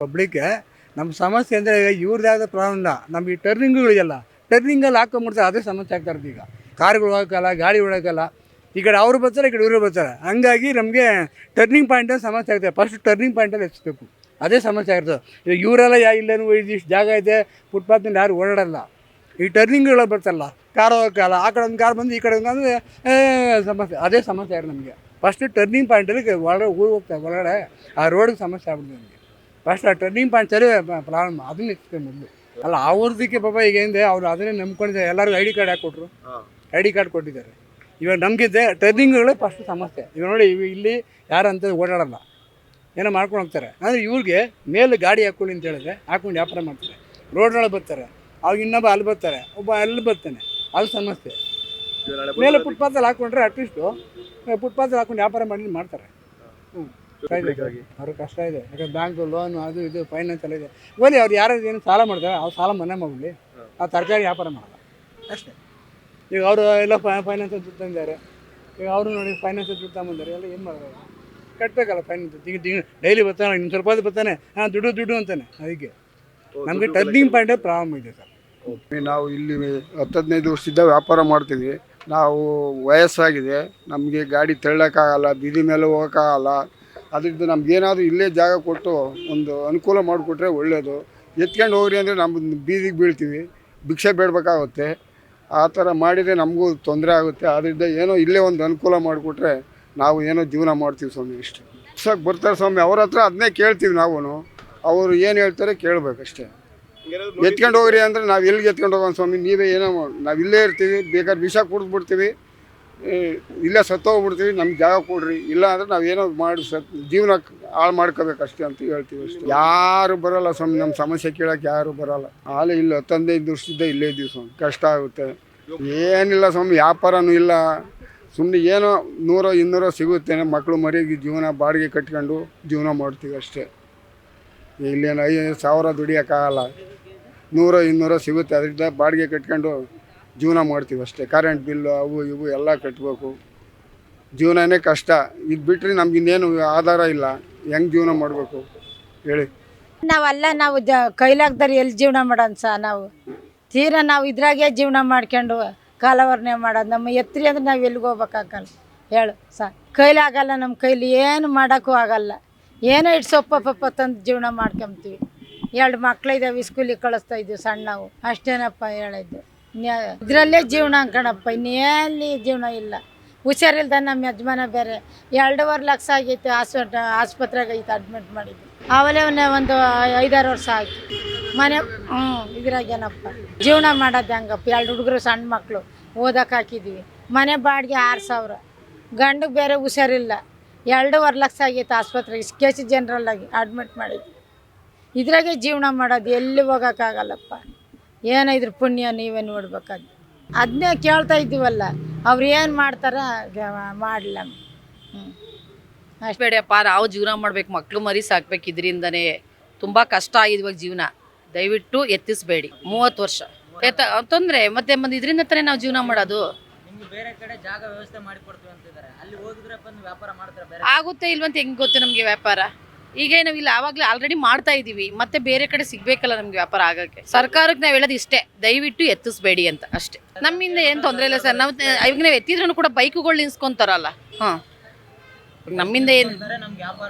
ಪಬ್ಲಿಕ್ಗೆ ನಮ್ಮ ಸಮಸ್ಯೆ ಅಂದರೆ ಇವ್ರದ್ದಾದ ಪ್ರಾಬ್ಲಮ್ ಇಲ್ಲ. ನಮಗೆ ಟರ್ನಿಂಗ್ಗಳಿಗೆಲ್ಲ ಟರ್ನಿಂಗಲ್ಲಿ ಹಾಕೊಂಬಿಡ್ತಾರೆ, ಅದೇ ಸಮಸ್ಯೆ ಆಗ್ತಾ ಇರೋದು. ಈಗ ಕಾರ್ಗಳು ಹೋಗೋಕ್ಕಲ್ಲ, ಗಾಡಿ ಹೊಡೋಕ್ಕಲ್ಲ, ಈ ಕಡೆ ಅವರು ಬರ್ತಾರೆ, ಈ ಕಡೆ ಇವರು ಬರ್ತಾರೆ. ಹಂಗಾಗಿ ನಮಗೆ ಟರ್ನಿಂಗ್ ಪಾಯಿಂಟಲ್ಲಿ ಸಮಸ್ಯೆ ಆಗ್ತದೆ. ಫಸ್ಟ್ ಟರ್ನಿಂಗ್ ಪಾಯಿಂಟಲ್ಲಿ ಹೆಚ್ಚಬೇಕು, ಅದೇ ಸಮಸ್ಯೆ ಆಗಿರ್ತದೆ. ಈಗ ಇವರೆಲ್ಲ ಇಲ್ಲೇನು ಇದಿಷ್ಟು ಜಾಗ ಇದೆ, ಫುಟ್ಪಾತ್ನಲ್ಲಿ ಯಾರು ಓಡಾಡಲ್ಲ. ಈ ಟರ್ನಿಂಗ್ಗಳು ಬರ್ತಾರಲ್ಲ, ಕಾರ್ ಹೋಗೋಕ್ಕಲ್ಲ, ಆ ಕಡೆ ಒಂದು ಕಾರ್ ಬಂದು ಈ ಕಡೆ ಒಂದು ಅಂದರೆ ಸಮಸ್ಯೆ, ಅದೇ ಸಮಸ್ಯೆ ಆಗಿದೆ ನಮಗೆ. ಫಸ್ಟ್ ಟರ್ನಿಂಗ್ ಪಾಯಿಂಟಲ್ಲಿ ಒಳಗಡೆ ಊರು ಹೋಗ್ತಾರೆ, ಒಳಗಡೆ ಆ ರೋಡಿಗೆ ಸಮಸ್ಯೆ ಆಗ್ಬಿಡ್ತದೆ ನಮಗೆ. ಫಸ್ಟ್ ಆ ಟರ್ನಿಂಗ್ ಪಾಯಿಂಟ್ ಸರಿ ಪ್ರಾಬ್ಲಮ್, ಅದನ್ನ ಇರ್ತದೆ ಮೊದಲು. ಅಲ್ಲ ಅವ್ರದಕ್ಕೆ ಪಾಪ ಈಗ ಹಿಂದೆ ಅವ್ರು ಅದನ್ನೇ ನಂಬ್ಕೊಂಡಿದ್ದಾರೆ. ಎಲ್ಲರಿಗೂ ಐ ಡಿ ಕಾರ್ಡ್ ಹಾಕಿ ಕೊಟ್ಟರು, ಐ ಡಿ ಕಾರ್ಡ್ ಕೊಟ್ಟಿದ್ದಾರೆ. ಇವಾಗ ನಮಗಿದೆ ಟರ್ನಿಂಗ್ಗಳೇ ಫಸ್ಟ್ ಸಮಸ್ಯೆ. ಇವಾಗ ನೋಡಿ, ಇಲ್ಲಿ ಯಾರಂತ ಓಡಾಡಲ್ಲ, ಏನೋ ಮಾಡ್ಕೊಂಡು ಹೋಗ್ತಾರೆ. ಅಂದರೆ ಇವ್ರಿಗೆ ಮೇಲೆ ಗಾಡಿ ಹಾಕ್ಕೊಳ್ಳಿ ಅಂತ ಹೇಳಿದ್ರೆ ಹಾಕ್ಕೊಂಡು ವ್ಯಾಪಾರ ಮಾಡ್ತಾರೆ. ರೋಡ್ನೊಳಗೆ ಬರ್ತಾರೆ, ಅವಾಗ ಇನ್ನೊಬ್ಬ ಅಲ್ಲಿ ಬರ್ತಾರೆ, ಒಬ್ಬ ಅಲ್ಲಿ ಬರ್ತಾನೆ, ಅಲ್ಲಿ ಸಮಸ್ಯೆ. ಮೇಲೆ ಫುಟ್ಪಾತಲ್ಲಿ ಹಾಕ್ಕೊಂಡ್ರೆ ಅಟ್ಲೀಸ್ಟು ಫುಟ್ಪಾತಲ್ಲಿ ಹಾಕೊಂಡು ವ್ಯಾಪಾರ ಮಾಡಿ ಮಾಡ್ತಾರೆ. ಅವ್ರಿಗೆ ಕಷ್ಟ ಇದೆ, ಯಾಕಂದ್ರೆ ಬ್ಯಾಂಕು ಲೋನು ಅದು ಇದು ಫೈನಾನ್ಸ್ ಎಲ್ಲ ಇದೆ. ಓಲಿ ಅವ್ರು ಯಾರು ಏನು ಸಾಲ ಮಾಡ್ತಾರೆ, ಅವ್ರು ಸಾಲ ಮನೆ ಮಾಡಲಿ, ಆ ತರಕಾರಿ ವ್ಯಾಪಾರ ಮಾಡಲ್ಲ ಅಷ್ಟೇ. ಈಗ ಅವರು ಎಲ್ಲ ಫೈನಾನ್ಸಲ್ಲಿ ದುಡ್ಡು ತಂದಿದ್ದಾರೆ. ಈಗ ಅವರು ನೋಡಿ ಫೈನಾನ್ಸಲ್ಲಿ ದುಡ್ಡು ತಗೊಂಬಂದಾರೆ, ಎಲ್ಲ ಏನು ಮಾಡೋದು, ಕಟ್ಟಬೇಕಲ್ಲ ಫೈನಾನ್ಸ್. ಈಗ ಡೈಲಿ ಬರ್ತಾನೆ, ಇನ್ನು ಸ್ವಲ್ಪ ಹೊತ್ತು ಬರ್ತಾನೆ, ದುಡ್ಡು ಅಂತಾನೆ. ಅದಕ್ಕೆ ನಮಗೆ ಟರ್ನಿಂಗ್ ಪಾಯಿಂಟೇ ಪ್ರಾಬ್ಲಮ್ ಇದೆ ಸರ್. ನಾವು ಇಲ್ಲಿ 10-15 ವರ್ಷದಿಂದ ವ್ಯಾಪಾರ ಮಾಡ್ತೀವಿ. ನಾವು ವಯಸ್ಸಾಗಿದೆ, ನಮಗೆ ಗಾಡಿ ತಳ್ಳೋಕ್ಕಾಗಲ್ಲ, ಬೀದಿ ಮೇಲೆ ಹೋಗೋಕ್ಕಾಗಲ್ಲ. ಅದರಿಂದ ನಮಗೇನಾದರೂ ಇಲ್ಲೇ ಜಾಗ ಕೊಟ್ಟು ಒಂದು ಅನುಕೂಲ ಮಾಡಿಕೊಟ್ರೆ ಒಳ್ಳೆಯದು. ಎತ್ಕೊಂಡು ಹೋಗ್ರಿ ಅಂದರೆ ನಮ್ಮ ಬೀದಿಗೆ ಬೀಳ್ತೀವಿ, ಭಿಕ್ಷೆ ಬೇಡಬೇಕಾಗುತ್ತೆ. ಆ ಥರ ಮಾಡಿದರೆ ನಮಗೂ ತೊಂದರೆ ಆಗುತ್ತೆ. ಆದ್ದರಿಂದ ಏನೋ ಇಲ್ಲೇ ಒಂದು ಅನುಕೂಲ ಮಾಡಿಕೊಟ್ರೆ ನಾವು ಏನೋ ಜೀವನ ಮಾಡ್ತೀವಿ ಸ್ವಾಮಿ. ಇಷ್ಟೇ ಸಾಕು. ಬರ್ತಾರೆ ಸ್ವಾಮಿ, ಅವ್ರ ಹತ್ರ ಅದನ್ನೇ ಕೇಳ್ತೀವಿ ನಾವು. ಅವರು ಏನು ಹೇಳ್ತಾರೆ ಕೇಳಬೇಕಷ್ಟೇ. ಎತ್ಕೊಂಡು ಹೋಗ್ರಿ ಅಂದರೆ ನಾವು ಎಲ್ಲಿಗೆ ಎತ್ಕೊಂಡು ಹೋಗೋಣ ಸ್ವಾಮಿ, ನೀವೇ ಏನೋ ನಾವು ಇಲ್ಲೇ ಇರ್ತೀವಿ, ಬೇಕಾದ್ರೆ ವಿಷ ಕುಡಿದ್ಬಿಡ್ತೀವಿ, ಇಲ್ಲೇ ಸತ್ತೋಗ್ಬಿಡ್ತೀವಿ, ನಮ್ಗೆ ಜಾಗ ಕೊಡ್ರಿ. ಇಲ್ಲ ಅಂದರೆ ನಾವೇನೋ ಮಾಡಿ ಜೀವನ ಹಾಳು ಮಾಡ್ಕೋಬೇಕಷ್ಟೇ ಅಂತ ಹೇಳ್ತೀವಿ ಅಷ್ಟೇ. ಯಾರು ಬರೋಲ್ಲ ಸ್ವಾಮಿ, ನಮ್ಮ ಸಮಸ್ಯೆ ಕೇಳೋಕ್ಕೆ ಯಾರು ಬರೋಲ್ಲ. ಹಾಲೆ ಇಲ್ಲ 10-15 ವರ್ಷದಿಂದ ಇಲ್ಲೇ ಇದ್ದೀವಿ ಸ್ವಾಮಿ. ಕಷ್ಟ ಆಗುತ್ತೆ. ಏನಿಲ್ಲ ಸ್ವಾಮಿ, ವ್ಯಾಪಾರನೂ ಇಲ್ಲ, ಸುಮ್ಮನೆ ಏನೋ 100-200 ಸಿಗುತ್ತೆ. ಮಕ್ಕಳು ಮರಿಗೆ ಜೀವನ ಬಾಡಿಗೆ ಕಟ್ಕೊಂಡು ಜೀವನ ಮಾಡ್ತೀವಿ ಅಷ್ಟೇ. ಇಲ್ಲೇನು 5,000 ದುಡಿಯೋಕ್ಕಾಗಲ್ಲ, 100-200 ಸಿಗುತ್ತೆ. ಅದರಿಂದ ಬಾಡಿಗೆ ಕಟ್ಕೊಂಡು ಜೀವನ ಮಾಡ್ತೀವಿ ಅಷ್ಟೇ. ಕರೆಂಟ್ ಬಿಲ್ಲು ಅವು ಇವು ಎಲ್ಲ ಕಟ್ಟಬೇಕು. ಜೀವನನೇ ಕಷ್ಟ. ಇದು ಬಿಟ್ಟರೆ ನಮಗಿನ್ನೇನು ಆಧಾರ ಇಲ್ಲ. ಹೆಂಗೆ ಜೀವನ ಮಾಡಬೇಕು ಹೇಳಿ? ನಾವು ಕೈಲಾಗ್ದಾರೆ ಎಲ್ಲಿ ಜೀವನ ಮಾಡೋಣ ನಾವು ತೀರಾ ನಾವು ಇದ್ರಾಗೆ ಜೀವನ ಮಾಡ್ಕೊಂಡು ಕಾಲವರ್ಣೆ ಮಾಡೋದು. ನಮ್ಮ ಎತ್ತರಿ ಅಂದ್ರೆ ನಾವು ಎಲ್ಲಿಗೆ ಹೋಗ್ಬೇಕಾಗಲ್ಲ ಹೇಳು ಕೈಲಾಗಲ್ಲ. ನಮ್ಮ ಕೈಲಿ ಏನು ಮಾಡೋಕ್ಕೂ ಆಗಲ್ಲ. ಏನೋ ಇಟ್ಟು ಸೊಪ್ಪ ತಂದು ಜೀವನ ಮಾಡ್ಕೊಂತೀವಿ. 2 ಮಕ್ಳಿದ್ದಾವೆ, ಸ್ಕೂಲಿಗೆ ಕಳಿಸ್ತಾ ಇದ್ದೀವಿ ಸಣ್ಣವು, ಅಷ್ಟೇನಪ್ಪ ಹೇಳಿದ್ದು. ಇದರಲ್ಲೇ ಜೀವನ ಕಣಪ್ಪ, ಇನ್ನೇಲಿ ಜೀವನ ಇಲ್ಲ. ಹುಷಾರಿಲ್ದ ನಮ್ಮ ಯಜಮಾನ ಬೇರೆ 2.5 ಲಕ್ಷ ಆಗೈತೆ, ಆಸ್ಪತ್ರೆಗೆ ಐತೆ ಅಡ್ಮಿಟ್ ಮಾಡಿದ್ದು. ಆವಲೇ ಒಂದು 5-6 ವರ್ಷ ಆಯ್ತು. ಮನೆ ಇದ್ರಾಗೇನಪ್ಪ ಜೀವನ ಮಾಡೋದು ಹೆಂಗಪ್ಪ? 2 ಹುಡುಗರು ಸಣ್ಣ ಮಕ್ಕಳು ಓದಕ್ಕೆ ಹಾಕಿದ್ದೀವಿ. ಮನೆ ಬಾಡಿಗೆ 6,000. ಗಂಡಿಗೆ ಬೇರೆ ಹುಷಾರಿಲ್ಲ, 2.5 ಲಕ್ಷ ಆಗೈತೆ ಆಸ್ಪತ್ರೆಗೆ KC ಜನರಲ್ಲಾಗಿ ಅಡ್ಮಿಟ್ ಮಾಡಿದ್ವಿ. ಇದ್ರಾಗೆ ಜೀವನ ಮಾಡೋದು, ಎಲ್ಲಿ ಹೋಗೋಕ್ಕಾಗಲ್ಲಪ್ಪ. ಏನಿದ್ರ ಪುಣ್ಯ ನೀವೇ ನೋಡ್ಬೇಕಾದ್. ಅದನ್ನೇ ಕೇಳ್ತಾ ಇದ್ದೀವಲ್ಲ, ಅವ್ರು ಏನು ಮಾಡ್ತಾರ ಮಾಡಲ್ಲ. ಅಷ್ಟು ಬೇಡಪ್ಪ, ನಾವು ಜೀವನ ಮಾಡ್ಬೇಕು, ಮಕ್ಕಳು ಮರಿ ಸಾಕ್ಬೇಕು. ಇದರಿಂದನೇ ತುಂಬ ಕಷ್ಟ ಆಗಿದೆ ಇವಾಗ ಜೀವನ. ದಯವಿಟ್ಟು ಎತ್ತಿಸಬೇಡಿ. 30 ವರ್ಷ ತೊಂದರೆ ಮತ್ತೆ ಇದರಿಂದ ತಾನೇ ನಾವು ಜೀವನ ಮಾಡೋದು. ಬೇರೆ ಕಡೆ ಜಾಗ ವ್ಯವಸ್ಥೆ ಮಾಡಿ ಕೊಡ್ತೀವಿ ಅಂತಿದ್ದಾರೆ, ಅಲ್ಲಿ ಹೋಗಿದ್ರೆ ಬಂದು ವ್ಯಾಪಾರ ಮಾಡ್ತಾರೆ. ಆಗುತ್ತೆ ಇಲ್ವಂತ ಹೆಂಗೆ ಗೊತ್ತು ನಮಗೆ ವ್ಯಾಪಾರ? ಈಗ ನಾವಿಲ್ಲ, ಆವಾಗಲೇ ಆಲ್ರೆಡಿ ಮಾಡ್ತಾ ಇದ್ದೀವಿ, ಮತ್ತೆ ಬೇರೆ ಕಡೆ ಸಿಗಬೇಕಲ್ಲ ನಮ್ಗೆ ವ್ಯಾಪಾರ ಆಗೋಕ್ಕೆ. ಸರ್ಕಾರಕ್ಕೆ ನಾವು ಹೇಳೋದು ಇಷ್ಟೇ, ದಯವಿಟ್ಟು ಎತ್ತಿಸ್ಬೇಡಿ ಅಂತ ಅಷ್ಟೇ. ನಮ್ಮಿಂದ ಏನು ತೊಂದರೆ ಇಲ್ಲ ಸರ್. ನಾವು ಇವಾಗ ನಾವು ಎತ್ತಿದ್ರೂ ಕೂಡ ಬೈಕುಗಳು ನಿಲ್ಸ್ಕೊಂತಾರಲ್ಲ, ನಮ್ಮಿಂದ ಏನು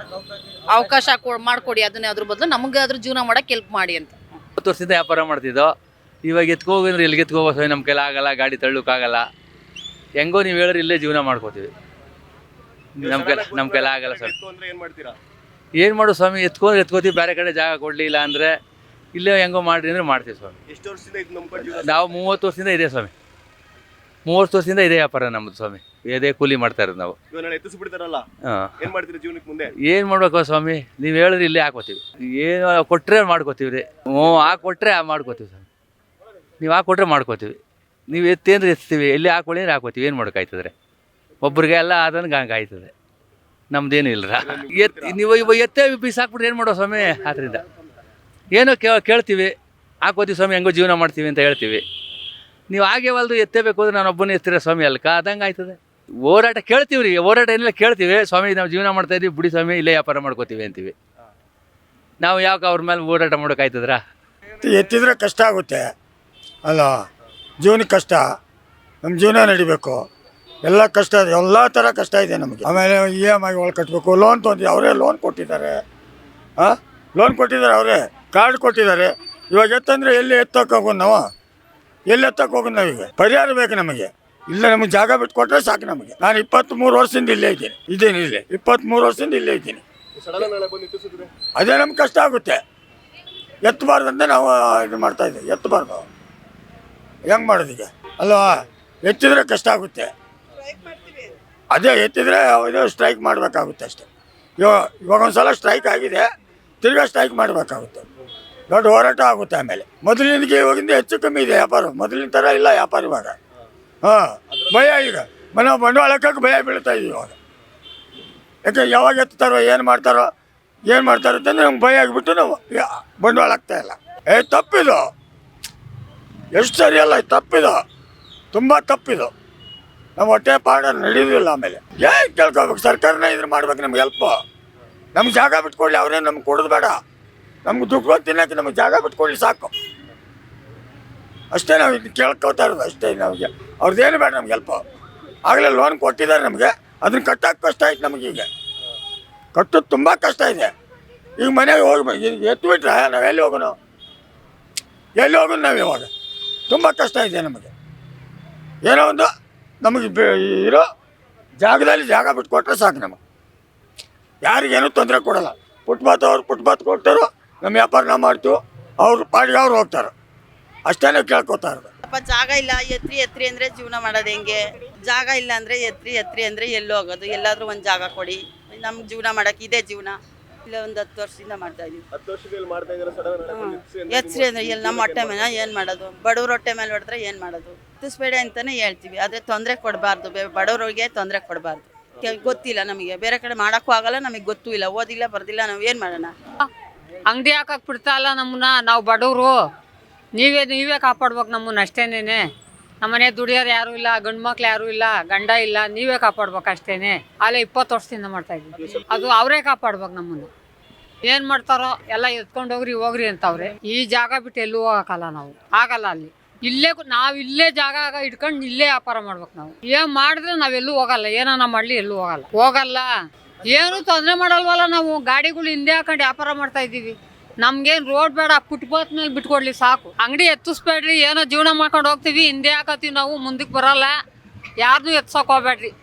ಅವಕಾಶ ಮಾಡಿಕೊಡಿ, ಅದನ್ನೇ ಅದ್ರ ಬದಲು ನಮಗೆ ಅದ್ರ ಜೀವನ ಮಾಡೋಕ್ಕೆ ಹೆಲ್ಪ್ ಮಾಡಿ ಅಂತ. 30 ವರ್ಷದಿಂದ ವ್ಯಾಪಾರ ಮಾಡ್ತಿದ್ದೋ. ಇವಾಗ ಎತ್ಕೋಗಂದ್ರೆ ಎಲ್ಲಿಗೆ ಎತ್ಕೋಗೋ ಸ್ವಾಮಿ, ನಮ್ಮ ಕೈಲಿ ಆಗಲ್ಲ, ಗಾಡಿ ತಳ್ಳೋಕ್ಕಾಗಲ್ಲ. ಹೆಂಗೋ ನೀವು ಹೇಳಿದ್ರೆ ಇಲ್ಲೇ ಜೀವನ ಮಾಡ್ಕೋತೀವಿ. ನಮ್ಮ ಕೈಲಿ ಆಗಲ್ಲ ಸರ್. ಏನು ಮಾಡು ಸ್ವಾಮಿ, ಎತ್ಕೋತೀವಿ, ಬೇರೆ ಕಡೆ ಜಾಗ ಕೊಡಲಿಲ್ಲ ಅಂದರೆ ಇಲ್ಲೇ ಹೆಂಗೋ ಮಾಡಿರಿ ಅಂದರೆ ಮಾಡ್ತೀವಿ ಸ್ವಾಮಿ. ನಾವು 30 ವರ್ಷದಿಂದ ಇದೆ ಸ್ವಾಮಿ. 30 ವರ್ಷದಿಂದ ಇದೆ ವ್ಯಾಪಾರ ನಮ್ಮದು ಸ್ವಾಮಿ. ಇದೇ ಕೂಲಿ ಮಾಡ್ತಾ ಇರೋದು ನಾವು. ಏನು ಮಾಡ್ಬೇಕು ಸ್ವಾಮಿ, ನೀವು ಹೇಳಿದ್ರೆ ಇಲ್ಲೇ ಹಾಕೋತೀವಿ. ಏನು ಕೊಟ್ಟರೆ ಮಾಡ್ಕೋತೀವಿ ರೀ. ಹಾಕೊಟ್ರೆ ಮಾಡ್ಕೋತೀವಿ ಸ್ವಾಮಿ. ನೀವು ಹಾಕೊಟ್ರೆ ಮಾಡ್ಕೋತೀವಿ. ನೀವು ಎತ್ತೇಂದ್ರೆ ಎತ್ತೀವಿ, ಎಲ್ಲಿ ಹಾಕೊಳ್ಳಿ ಅಂದ್ರೆ ಹಾಕೋತೀವಿ. ಏನು ಮಾಡೋಕ್ಕಾಯ್ತದ್ರೆ? ಒಬ್ರಿಗೆ ಎಲ್ಲ ಆದಂಗೆ ಹಂಗೆ ಆಯ್ತದೆ. ನಮ್ದೇನು ಇಲ್ಲ. ನೀವು ಇವಾಗ ಎತ್ತೇ ಬಿಸಾಕ್ಬಿಟ್ರೆ ಏನು ಮಾಡೋ ಸ್ವಾಮಿ? ಆದ್ದರಿಂದ ಏನೋ ಕೇಳ್ತೀವಿ, ಹಾಕೋತೀವಿ ಸ್ವಾಮಿ, ಹೆಂಗೋ ಜೀವನ ಮಾಡ್ತೀವಿ ಅಂತ ಹೇಳ್ತೀವಿ. ನೀವು ಹಾಗೆ ಹೊಲ್ದು ಎತ್ತೇಬೇಕು ಅಂದ್ರೆ ನಾನು ಒಬ್ಬನೇ ಎತ್ತೀರ ಸ್ವಾಮಿ ಅಲ್ಕ? ಅದಂಗೆ ಆಯ್ತದೆ. ಹೋರಾಟ ಕೇಳ್ತೀವಿ ರೀ, ಹೋರಾಟ ಏನಿಲ್ಲ ಕೇಳ್ತೀವಿ. ಸ್ವಾಮಿ ನಾವು ಜೀವನ ಮಾಡ್ತಾಯಿದ್ದೀವಿ, ಬಿಡಿ ಸ್ವಾಮಿ, ಇಲ್ಲೇ ವ್ಯಾಪಾರ ಮಾಡ್ಕೋತೀವಿ ಅಂತೀವಿ. ನಾವು ಯಾಕೆ ಅವ್ರ ಮೇಲೆ ಹೋರಾಟ ಮಾಡೋಕ್ಕಾಯ್ತದ್ರ? ಎತ್ತಿದ್ರೆ ಕಷ್ಟ ಆಗುತ್ತೆ ಅಲ್ಲ, ಜೀವನಕ್ಕೆ ಕಷ್ಟ, ನಮ್ಮ ಜೀವನ ನಡಿಬೇಕು, ಎಲ್ಲ ಕಷ್ಟ ಇದೆ, ಎಲ್ಲ ಥರ ಕಷ್ಟ ಇದೆ ನಮಗೆ. ಆಮೇಲೆ EMI ಒಳಗೆ ಕಟ್ಟಬೇಕು, ಲೋನ್ ತೊಗೊಂಡು ಅವರೇ ಲೋನ್ ಕೊಟ್ಟಿದ್ದಾರೆ, ಲೋನ್ ಕೊಟ್ಟಿದ್ದಾರೆ, ಅವರೇ ಕಾರ್ಡ್ ಕೊಟ್ಟಿದ್ದಾರೆ. ಇವಾಗ ಎತ್ತಂದರೆ ಎಲ್ಲಿ ಎತ್ತಕ್ಕೆ ಹೋಗೋದು ನಾವು? ಎಲ್ಲಿ ಎತ್ತಕ್ಕೆ ಹೋಗೋದು ನಾವೀಗ? ಪರಿಹಾರ ಬೇಕು ನಮಗೆ. ಇಲ್ಲ ನಮಗೆ ಜಾಗ ಬಿಟ್ಟು ಕೊಟ್ಟರೆ ಸಾಕು ನಮಗೆ. ನಾನು 23 ವರ್ಷದಿಂದ ಇಲ್ಲೇ ಇದ್ದೀನಿ ಇಲ್ಲಿ 23 ವರ್ಷದಿಂದ ಇಲ್ಲೇ ಇದ್ದೀನಿ. ಅದೇ ನಮ್ಗೆ ಕಷ್ಟ ಆಗುತ್ತೆ. ಎತ್ತಬಾರ್ದಂತೆ ನಾವು ಇದು ಮಾಡ್ತಾಯಿದ್ದೀವಿ, ಎತ್ತಬಾರ್ದು. ಹೆಂಗೆ ಮಾಡೋದೀಗ ಅಲ್ವಾ? ಎತ್ತಿದ್ರೆ ಕಷ್ಟ ಆಗುತ್ತೆ. ಅದೇ ಎತ್ತಿದ್ರೆ ಇದು ಸ್ಟ್ರೈಕ್ ಮಾಡಬೇಕಾಗುತ್ತೆ ಅಷ್ಟೇ. ಇವಾಗ ಒಂದು ಸಲ ಸ್ಟ್ರೈಕ್ ಆಗಿದೆ, ತಿರ್ಗಾ ಸ್ಟ್ರೈಕ್ ಮಾಡಬೇಕಾಗುತ್ತೆ, ದೊಡ್ಡ ಹೋರಾಟ ಆಗುತ್ತೆ. ಆಮೇಲೆ ಮೊದಲಿನಿಗೆ ಇವಾಗಿಂದ ಹೆಚ್ಚು ಕಮ್ಮಿ ಇದೆ ವ್ಯಾಪಾರ, ಮೊದಲಿನ ಥರ ಇಲ್ಲ ವ್ಯಾಪಾರ ಇವಾಗ. ಭಯ ಈಗ ನಾವು ಬಂಡವಾಳಕ್ಕೆ ಭಯ ಬೀಳ್ತಾ ಇದೀವಿ ಇವಾಗ. ಯಾಕೆ ಯಾವಾಗ ಎತ್ತಾರೋ ಏನು ಮಾಡ್ತಾರೋ ಅಂತಂದ್ರೆ ನಮ್ಗೆ ಭಯ ಆಗಿಬಿಟ್ಟು ನಾವು ಬಂಡವಾಳ ಆಗ್ತಾಯಿಲ್ಲ. ತಪ್ಪಿದು, ಎಷ್ಟು ಸರಿಯಲ್ಲ, ತಪ್ಪಿದು, ತುಂಬ ತಪ್ಪಿದು. ನಮ್ಮ ಹೊಟ್ಟೆ ಪಾಡ ನಡೆಯೋದಿಲ್ಲ. ಆಮೇಲೆ ಏನು ಕೇಳ್ಕೊಬೇಕು, ಸರ್ಕಾರನೇ ಇದ್ರ ಮಾಡ್ಬೇಕು ನಮ್ಗೆ ಹೆಲ್ಪು. ನಮ್ಗೆ ಜಾಗ ಬಿಟ್ಕೊಡ್ಲಿ, ಅವ್ರೇನು ನಮ್ಗೆ ಕೊಡೋದು ಬೇಡ. ನಮ್ಗೆ ದುಡ್ಡು ತಿನ್ನೋಕ್ಕೆ ನಮಗೆ ಜಾಗ ಬಿಟ್ಕೊಡ್ಲಿ ಸಾಕು. ಅಷ್ಟೇ ನಾವು ಇದು ಕೇಳ್ಕೊತಾ ಇರೋದು ಅಷ್ಟೇ. ನಮಗೆ ಅವ್ರದ್ದೇನು ಬೇಡ ನಮ್ಗೆ ಹೆಲ್ಪು. ಆಗಲೇ ಲೋನ್ ಕೊಟ್ಟಿದ್ದಾರೆ ನಮಗೆ, ಅದನ್ನ ಕಟ್ಟೋಕ್ಕೆ ಕಷ್ಟ ಆಯ್ತು ನಮಗೀಗ. ಕಟ್ಟೋದು ತುಂಬ ಕಷ್ಟ ಇದೆ. ಈಗ ಮನೆಗೆ ಹೋಗಿ ಎತ್ತುಬಿಟ್ರೆ ನಾವು ಎಲ್ಲಿ ಹೋಗೋಣ ನಾವು ಇವಾಗ? ತುಂಬ ಕಷ್ಟ ಇದೆ ನಮಗೆ. ಏನೋ ಒಂದು ನಮಗೆ ಇರೋ ಜಾಗದಲ್ಲಿ ಜಾಗ ಬಿಟ್ಟು ಕೊಟ್ಟರೆ ಸಾಕು. ನಮಗೆ ಯಾರಿಗೇನೂ ತೊಂದರೆ ಕೊಡೋಲ್ಲ. ಫುಟ್ಪಾತ್ ಕೊಡ್ತಾರೋ, ನಮ್ಮ ವ್ಯಾಪಾರ ನಾವು ಮಾಡ್ತೀವಿ, ಅವ್ರು ಪಾಡಿಗೆ ಅವ್ರು ಹೋಗ್ತಾರೆ. ಅಷ್ಟೇ ಕೇಳ್ಕೊತಾ ಇರೋದು. ಜಾಗ ಇಲ್ಲ, ಎತ್ರಿ ಅಂದರೆ ಜೀವನ ಮಾಡೋದು ಹೆಂಗೆ? ಜಾಗ ಇಲ್ಲ ಅಂದರೆ ಎತ್ರಿ ಅಂದರೆ ಎಲ್ಲಿ ಹೋಗೋದು? ಎಲ್ಲಾದರೂ ಒಂದು ಜಾಗ ಕೊಡಿ, ನಮ್ಗೆ ಜೀವನ ಮಾಡೋಕ್ಕೆ ಇದೇ ಜೀವನ. ಇಲ್ಲ ಒಂದು 10 ವರ್ಷದಿಂದ ಮಾಡ್ತಾ ಇದೀವಿ. ಎತ್ರಿ ಅಂದರೆ ಎಲ್ಲಿ ನಮ್ಮ ಹೊಟ್ಟೆ ಮೇಲೆ ಏನು ಮಾಡೋದು? ಬಡವ್ರ ಹೊಟ್ಟೆ ಮೇಲೆ ಹೊಡೆದ್ರೆ ಏನು ಮಾಡೋದು? ಎತ್ತಿಸ್ಬೇಡಿ ಅಂತಲೇ ಹೇಳ್ತೀವಿ, ಆದರೆ ತೊಂದರೆ ಕೊಡಬಾರ್ದು, ಬಡವ್ರಿಗೆ ತೊಂದರೆ ಕೊಡಬಾರ್ದು. ಗೊತ್ತಿಲ್ಲ ನಮಗೆ, ಬೇರೆ ಕಡೆ ಮಾಡೋಕ್ಕೂ ಆಗಲ್ಲ, ನಮಗೆ ಗೊತ್ತೂ ಇಲ್ಲ, ಓದಿಲ್ಲ ಬರ್ದಿಲ್ಲ, ನಾವು ಏನು ಮಾಡೋಣ? ಅಂಗಡಿ ಹಾಕಕ್ಕೆ ಬಿಡ್ತಾ ಇಲ್ಲ ನಮ್ಮನ್ನ. ನಾವು ಬಡವರು, ನೀವೇ ಕಾಪಾಡ್ಬೇಕು ನಮ್ಮನ್ನ ಅಷ್ಟೇನೆ. ನಮ್ಮನೆ ದುಡಿಯೋರು ಯಾರೂ ಇಲ್ಲ, ಗಂಡು ಮಕ್ಳು ಯಾರೂ ಇಲ್ಲ, ಗಂಡ ಇಲ್ಲ, ನೀವೇ ಕಾಪಾಡ್ಬೇಕು ಅಷ್ಟೇನೆ. ಅಲ್ಲೇ 20 ವರ್ಷದಿಂದ ಮಾಡ್ತಾ ಇದ್ದೀವಿ. ಅದು ಅವರೇ ಕಾಪಾಡ್ಬೇಕು ನಮ್ಮನ್ನು. ಏನು ಮಾಡ್ತಾರೋ ಎಲ್ಲ ಎತ್ಕೊಂಡು ಹೋಗ್ರಿ ಅಂತವ್ರೆ. ಈ ಜಾಗ ಬಿಟ್ಟು ಎಲ್ಲೂ ಹೋಗಕ್ಕಲ್ಲ, ನಾವು ಆಗಲ್ಲ. ಅಲ್ಲಿ ಇಲ್ಲೇ ಜಾಗ ಇಟ್ಕೊಂಡು ಇಲ್ಲೇ ವ್ಯಾಪಾರ ಮಾಡ್ಬೇಕು. ನಾವು ಏನು ಮಾಡಿದ್ರೆ ನಾವೆಲ್ಲೂ ಹೋಗಲ್ಲ, ಏನಾನ ಮಾಡಲಿ ಎಲ್ಲೂ ಹೋಗಲ್ಲ. ಏನು ತೊಂದರೆ ಮಾಡಲ್ವಲ್ಲ. ನಾವು ಗಾಡಿಗಳು ಹಿಂದೆ ಹಾಕೊಂಡು ವ್ಯಾಪಾರ ಮಾಡ್ತಾ ಇದ್ದೀವಿ. ನಮ್ಗೇನು ರೋಡ್ ಬೇಡ, ಫುಟ್ಪಾತ್ ಮೇಲೆ ಬಿಟ್ಕೊಡ್ಲಿ ಸಾಕು. ಅಂಗಡಿ ಎತ್ತಿಸ್ಬೇಡ್ರಿ, ಏನೋ ಜೀವನ ಮಾಡ್ಕೊಂಡು ಹೋಗ್ತೀವಿ, ಹಿಂದೆ ಹಾಕತ್ತೀವಿ ನಾವು, ಮುಂದಕ್ಕೆ ಬರಲ್ಲ. ಯಾರನ್ನೂ ಎತ್ಸೋಕೆ ಹೋಗ್ಬೇಡ್ರಿ.